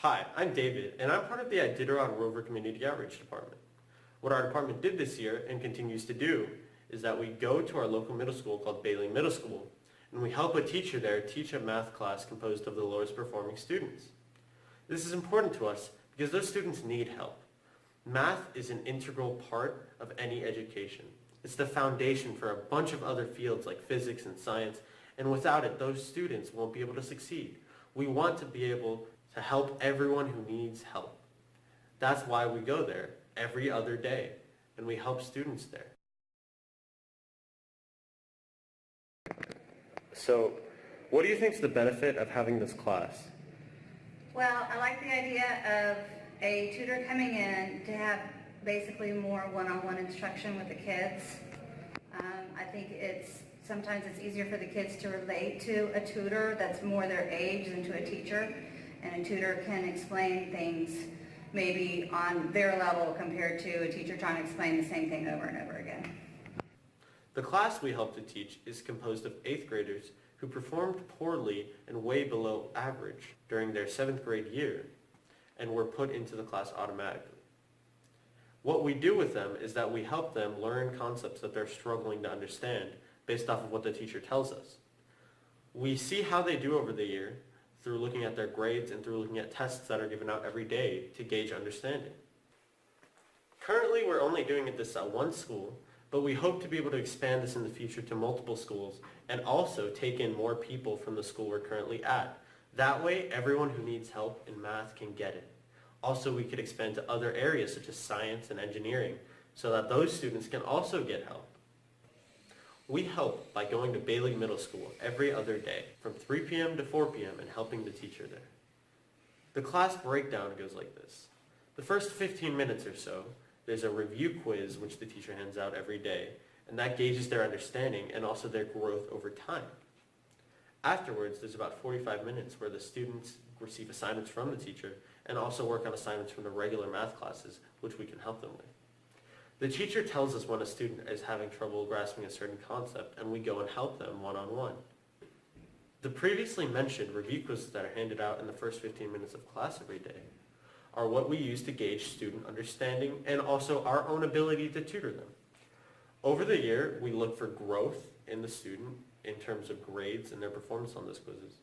Hi, I'm David, and I'm part of the Iditarod Rover Community Outreach Department. What our department did this year, and continues to do, is that we go to our local middle school called Bailey Middle School, and we help a teacher there teach a math class composed of the lowest performing students. This is important to us because those students need help. Math is an integral part of any education. It's the foundation for a bunch of other fields like physics and science, and without it, those students won't be able to succeed. We want to be able to help everyone who needs help. That's why we go there every other day, and we help students there. So, what do you think is the benefit of having this class? Well, I like the idea of a tutor coming in to have basically more one-on-one instruction with the kids. I think sometimes it's easier for the kids to relate to a tutor that's more their age than to a teacher, and a tutor can explain things maybe on their level compared to a teacher trying to explain the same thing over and over again. The class we help to teach is composed of 8th graders who performed poorly and way below average during their 7th grade year and were put into the class automatically. What we do with them is that we help them learn concepts that they're struggling to understand based off of what the teacher tells us. We see how they do over the year through looking at their grades and through looking at tests that are given out every day to gauge understanding. Currently, we're only doing this at one school, but we hope to be able to expand this in the future to multiple schools and also take in more people from the school we're currently at. That way, everyone who needs help in math can get it. Also, we could expand to other areas such as science and engineering so that those students can also get help. We help by going to Bailey Middle School every other day from 3 p.m. to 4 p.m. and helping the teacher there. The class breakdown goes like this. The first 15 minutes or so, there's a review quiz which the teacher hands out every day, and that gauges their understanding and also their growth over time. Afterwards, there's about 45 minutes where the students receive assignments from the teacher and also work on assignments from the regular math classes, which we can help them with. The teacher tells us when a student is having trouble grasping a certain concept, and we go and help them one-on-one. The previously mentioned review quizzes that are handed out in the first 15 minutes of class every day are what we use to gauge student understanding and also our own ability to tutor them. Over the year, we look for growth in the student in terms of grades and their performance on those quizzes.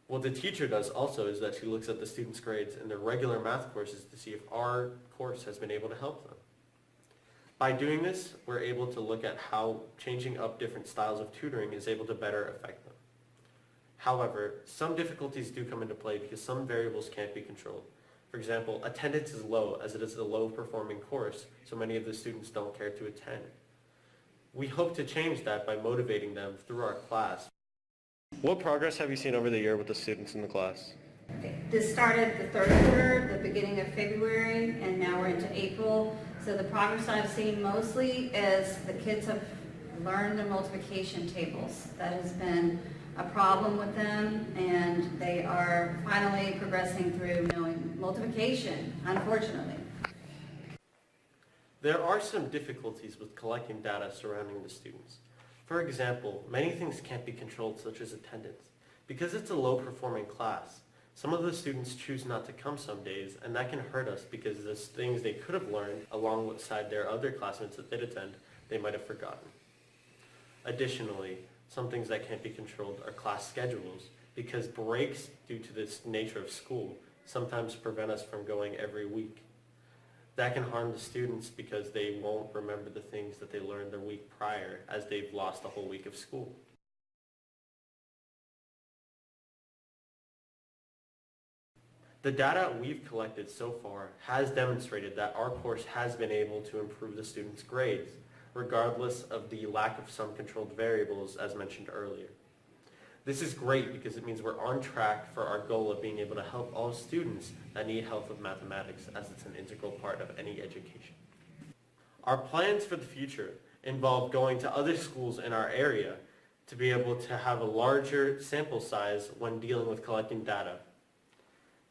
What the teacher does also is that she looks at the students' grades in their regular math courses to see if our course has been able to help them. By doing this, we're able to look at how changing up different styles of tutoring is able to better affect them. However, some difficulties do come into play because some variables can't be controlled. For example, attendance is low as it is a low-performing course, so many of the students don't care to attend. We hope to change that by motivating them through our class. What progress have you seen over the year with the students in the class? This started the third quarter, the beginning of February, and now we're into April. So the progress I've seen mostly is the kids have learned their multiplication tables. That has been a problem with them, and they are finally progressing through knowing multiplication, unfortunately. There are some difficulties with collecting data surrounding the students. For example, many things can't be controlled, such as attendance. Because it's a low-performing class, some of the students choose not to come some days, and that can hurt us because there's things they could have learned alongside their other classmates that they'd attend, they might have forgotten. Additionally, some things that can't be controlled are class schedules, because breaks due to this nature of school sometimes prevent us from going every week. That can harm the students because they won't remember the things that they learned the week prior as they've lost a whole week of school. The data we've collected so far has demonstrated that our course has been able to improve the students' grades, regardless of the lack of some controlled variables as mentioned earlier. This is great because it means we're on track for our goal of being able to help all students that need help with mathematics, as it's an integral part of any education. Our plans for the future involve going to other schools in our area to be able to have a larger sample size when dealing with collecting data.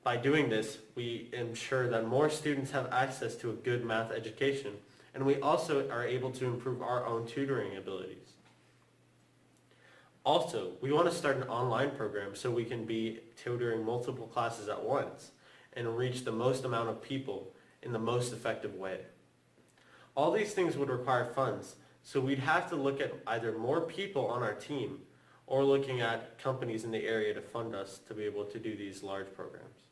By doing this, we ensure that more students have access to a good math education, and we also are able to improve our own tutoring abilities. Also, we want to start an online program so we can be tutoring multiple classes at once. and reach the most amount of people in the most effective way. All these things would require funds, so we'd have to look at either more people on our team or looking at companies in the area to fund us to be able to do these large programs.